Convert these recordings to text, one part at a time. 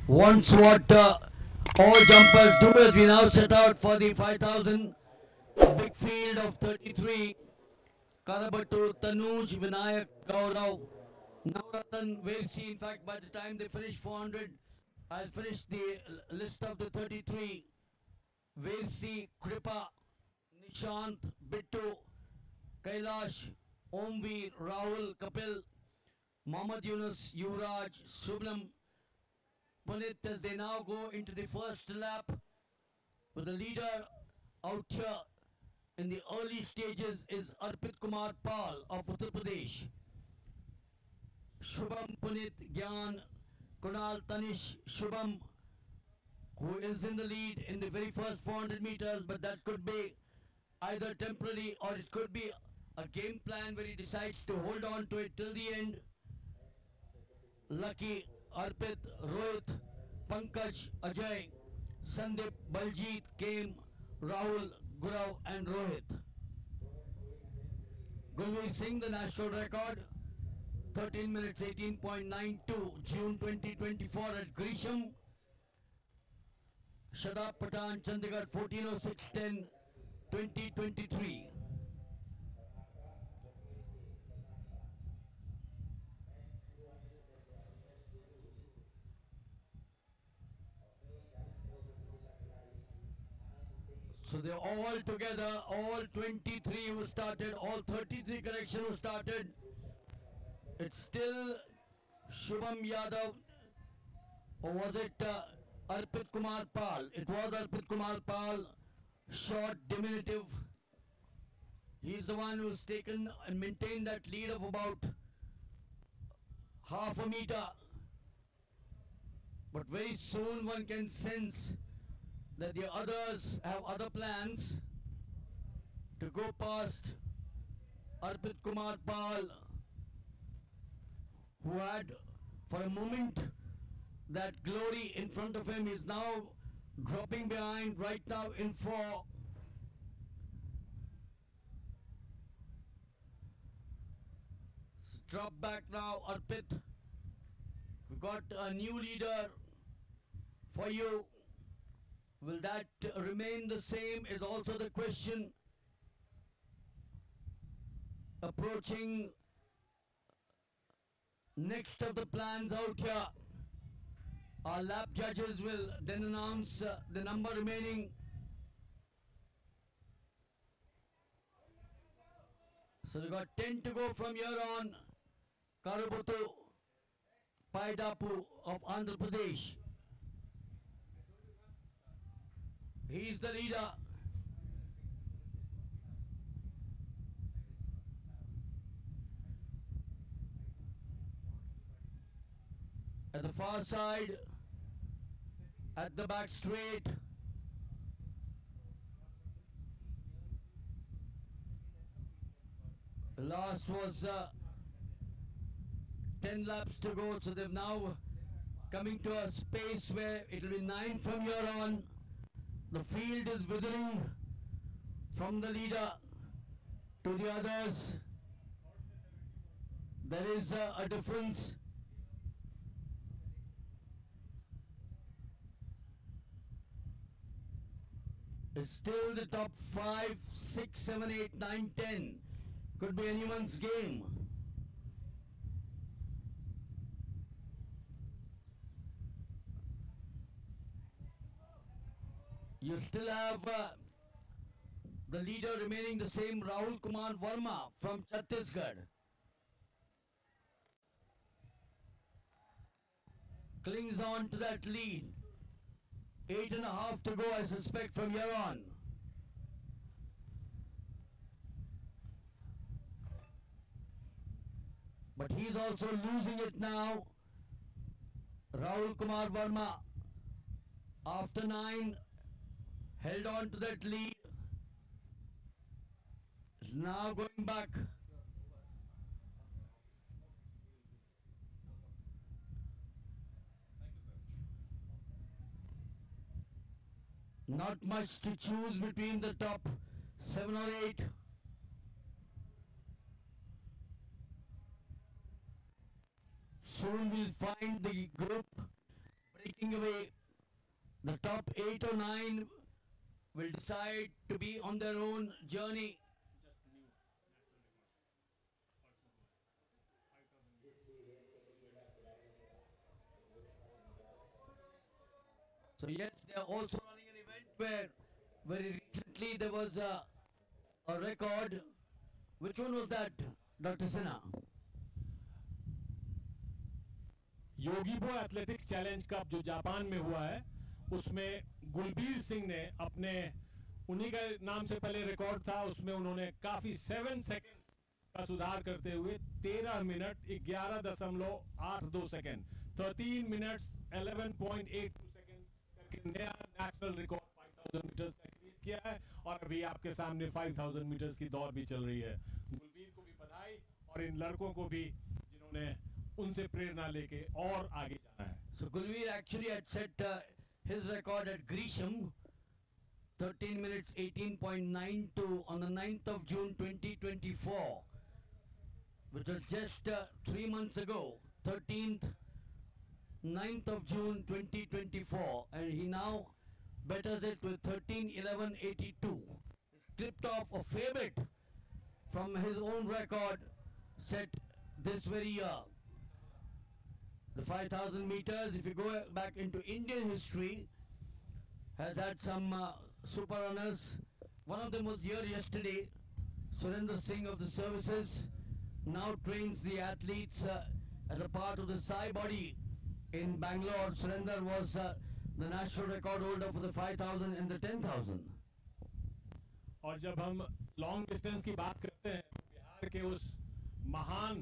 wants what all jumpers do as we now set out for the 5,000 big field of 33. Karabatu, Tanuj, Vinayak, Gaurav, Navratan, Versi. In fact, by the time they finish 400, I'll finish the list of the 33. Versi, Kripa, Nishant, Bittu, Kailash, Omveer, Rahul, Kapil, Mohammad Yunus, Yuvraj, Sublam, Punit as they now go into the first lap with the leader out here in the early stages is Arpit Kumar Pal of Uttar Pradesh. Shubham, Punit, Gyan, Kunal, Tanish, Shubham, who is in the lead in the very first 400 meters, but that could be either temporary or it could be a game plan where he decides to hold on to it till the end. Lucky, Arpit, Rohit, Pankaj, Ajay, Sandeep, Baljit, Game, Rahul, Gurav and Rohit. Gulveer Singh, the national record, 13 minutes 18.92, June 2024 at Grisham. Shadab Patan, Chandigarh, 14:06:10, 2023. So they're all together, all 23 who started, all 33 correction who started. It's still Shubham Yadav, or was it Arpit Kumar Pal? It was Arpit Kumar Pal, short, diminutive. He's the one who's taken and maintained that lead of about half a meter. But very soon one can sense that the others have other plans to go past Arpit Kumar Pal, who had for a moment that glory in front of him. Is now dropping behind right now in 4. Drop back now, Arpit. We got a new leader for you. Will that remain the same is also the question. Approaching next of the plans out here. Our lap judges will then announce the number remaining. So we got 10 to go from here on. Karabatu Paidapu of Andhra Pradesh. He's the leader. At the far side, at the back straight, the last was 10 laps to go, so they've now coming to a space where it will be 9 from here on. The field is withering from the leader to the others. There is a difference. It's still the top 5, 6, 7, 8, 9, 10. Could be anyone's game. You still have the leader remaining the same, Rahul Kumar Verma from Chhattisgarh. Clings on to that lead. 8.5 to go, I suspect, from here on. But he's also losing it now. Rahul Kumar Verma, after 9, held on to that lead. Is now going back. Not much to choose between the top 7 or 8. Soon we'll find the group breaking running away. The top 8 or 9 will decide to be on their own journey. So yes, they are also running an event where very recently there was a record. Which one was that, Dr. Sinha? Yogibo athletics challenge cup जो Japan में हुआ है उसमें गुलबीर सिंह ने अपने उन्हीं का नाम से पहले रिकॉर्ड था, उसमें उन्होंने काफी 7 सेकंड्स का सुधार करते हुए 13 मिनट 11.82 सेकंड 13 मिनट्स 11.82 सेकंड करके नया नेशनल रिकॉर्ड 5000 मीटर्स का क्रिएट किया है। और अभी आपके सामने 5000 मीटर्स की दौड़ भी चल रही है। गुलबीर को भी बधाई और इन लड़कों को भी जिन्होंने उनसे प्रेरणा लेके और आगे जाना है। So Gulveer actually had set his record at Grisham, 13 minutes 18.92 on the 9th of June 2024, which was just 3 months ago, 13th, 9th of June 2024, and he now betters it with 13:11.82. He's clipped off a fair bit from his own record set this very year. The 5000 meters, if you go back into Indian history, has had some super runners. One of them was here yesterday, Surendra Singh of the services, now trains the athletes as a part of the Sai body in Bangalore. Surendra was the national record holder for the 5000 and the 10,000. और जब हम long distance की बात करते हैं बिहार के उस महान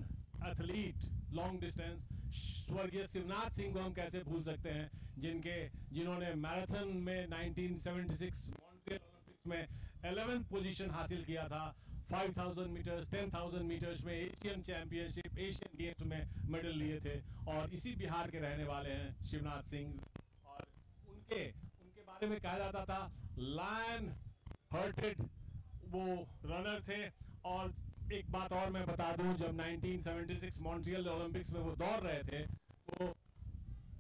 एथलीट लॉन्ग डिस्टेंस स्वर्गीय शिवनाथ सिंह को हम कैसे भूल सकते हैं, जिन्होंने मैराथन में 1976 मॉन्ट्रियल ओलंपिक्स में 11th पोजीशन हासिल किया था। 5000 मीटर्स 10,000 मीटर्स में एशियन चैंपियनशिप एशियन गेम्स में मेडल लिए थे और इसी बिहार के रहने वाले हैं शिवनाथ सिंह। और उनके बारे में कहा जाता था लायन हार्टेड वो रनर थे। और एक बात और मैं बता दूं, जब 1976 मॉन्ट्रियल ओलंपिक्स में वो दौड़ रहे थे तो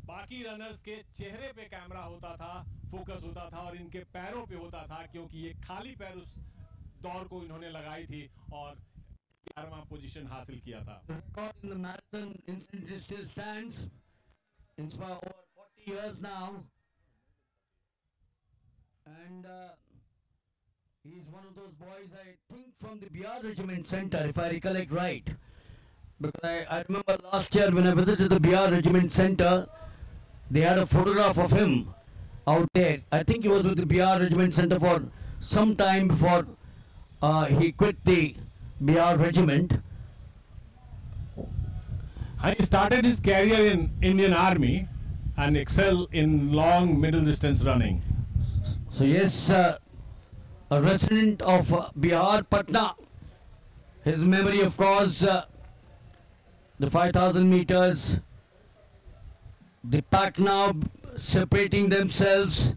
बाकी रनर्स के चेहरे पे कैमरा होता था, फोकस होता था और इनके पैरों पे होता था, क्योंकि ये खाली पैर उस दौड़ को इन्होंने लगाई थी और 11वां पोजीशन हासिल किया था। Record in the marathon instantly still stands. It's for over 40 years now, and he's one of those boys, I think, from the BR Regiment Center, if I recollect right. Because I remember last year when I visited the BR Regiment Center, they had a photograph of him out there. I think he was with the BR Regiment Center for some time before he quit the BR Regiment. He started his career in Indian Army and excelled in long middle distance running. So yes, a resident of Bihar, Patna. His memory, of course, the 5000 meters. The pack now separating themselves.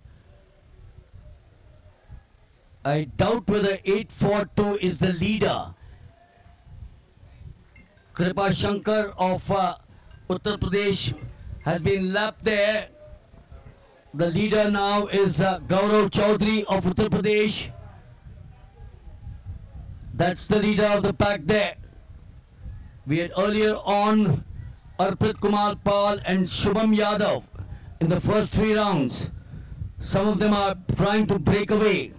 I doubt whether 842 is the leader. Kripa Shankar of Uttar Pradesh has been lapped there. The leader now is Gaurav Chaudhary of Uttar Pradesh. That's the leader of the pack there. We had earlier on Arpit Kumar Pal and Shubham Yadav in the first 3 rounds. Some of them are trying to break away.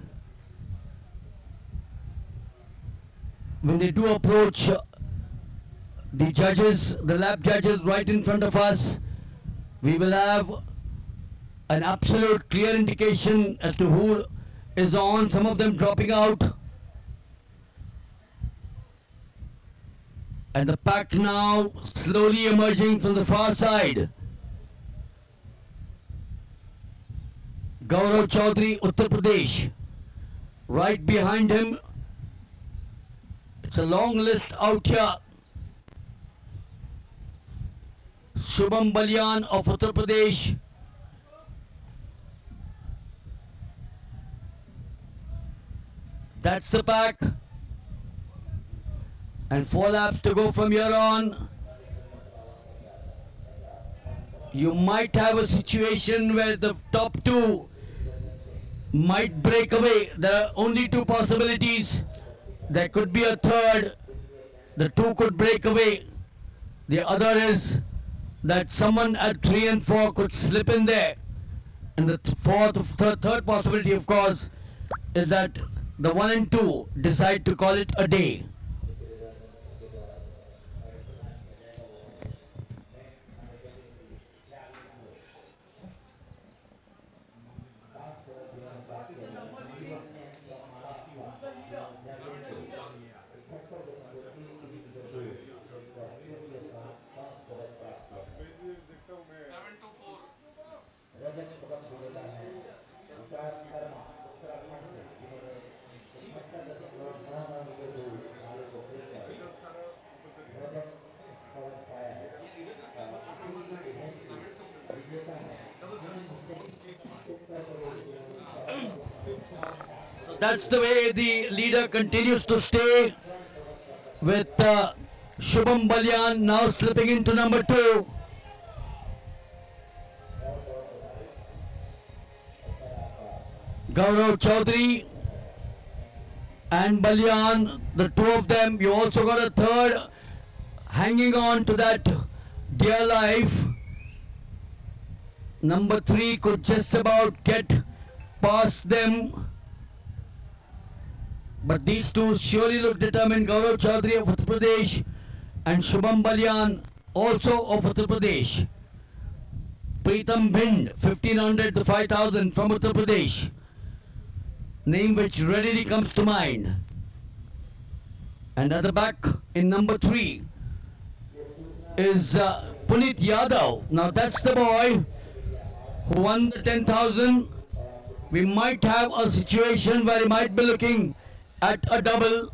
When they do approach the judges, the lap judges right in front of us, we will have an absolute clear indication as to who is on, some of them dropping out. And the pack now slowly emerging from the far side. Gaurav Chaudhary, Uttar Pradesh. Right behind him, it's a long list out here. Shubham Balyan of Uttar Pradesh. That's the pack. And 4 laps to go from here on. you might have a situation where the top two might break away. There are only two possibilities. There could be a third. The two could break away. The other is that someone at 3 and 4 could slip in there. And the third possibility, of course, is that the 1 and 2 decide to call it a day. So that's the way the leader continues to stay, with Shubham Balyan now slipping into number 2. Gaurav Chaudhary and Balyan, the two of them. You also got a third hanging on to that dear life. Number 3 could just about get past them. But these two surely look determined. Gaurav Chaudhary of Uttar Pradesh and Shubham Balyan also of Uttar Pradesh. Pritam Bhind, 1500 to 5000 from Uttar Pradesh. Name which readily comes to mind. And at the back in number 3 is Puneet Yadav. Now that's the boy who won the 10,000. We might have a situation where he might be looking at a double.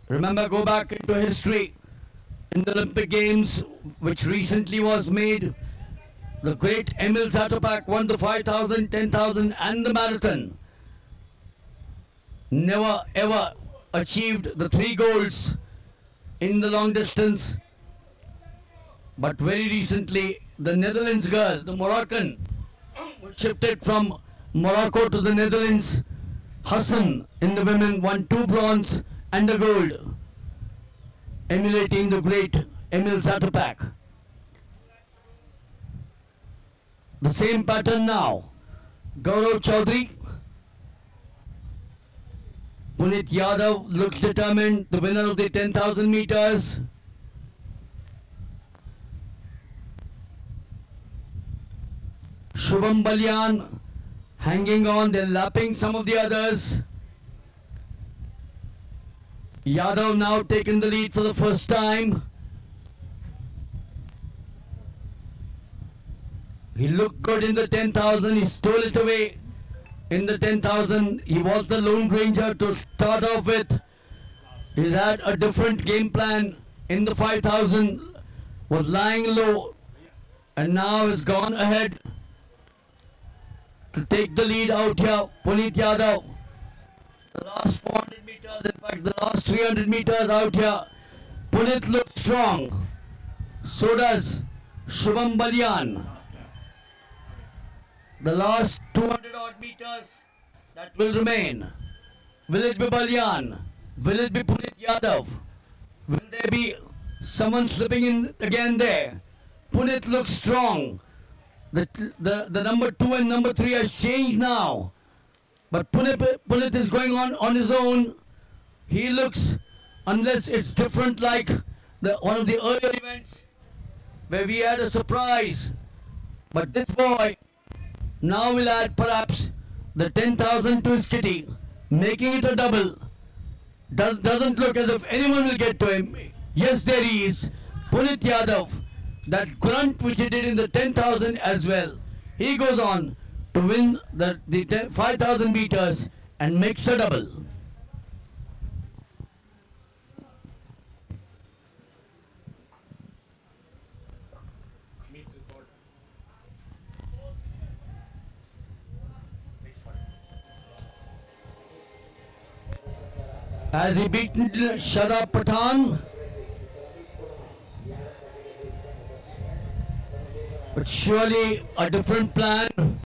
Remember, go back into history in the Olympic Games, which recently was made. The great Emil Zatopek won the 5,000, 10,000 and the marathon. Never ever achieved the 3 golds in the long distance. But very recently, the Netherlands girl, the Moroccan, shifted from Morocco to the Netherlands. Hassan in the women won 2 bronze and a gold, emulating the great Emil Zatopek. The same pattern now. Gaurav Chaudhary. Puneet Yadav looks determined, the winner of the 10,000 meters. Shubham Balyan hanging on, they're lapping some of the others. Yadav now taking the lead for the first time. He looked good in the 10,000, he stole it away in the 10,000. He was the Lone Ranger to start off with. He had a different game plan in the 5,000, was lying low, and now has gone ahead to take the lead out here. Puneet Yadav, the last 400 meters, in fact the last 300 meters out here, Puneet looks strong. So does Shubham Balyan. The last 200 odd meters that will remain. Will it be Balyan? Will it be Puneet Yadav? Will there be someone slipping in again there? Puneet looks strong. The number 2 and number 3 has changed now. But Puneet is going on his own. He looks, unless it's different like one of the earlier events where we had a surprise. But this boy now will add perhaps the 10,000 to his kitty, making it a double. Doesn't look as if anyone will get to him. Yes, there he is. Puneet Yadav, that grunt which he did in the 10,000 as well. He goes on to win the 5,000 meters and makes a double. Has he beaten Shadab Pathan? But surely a different plan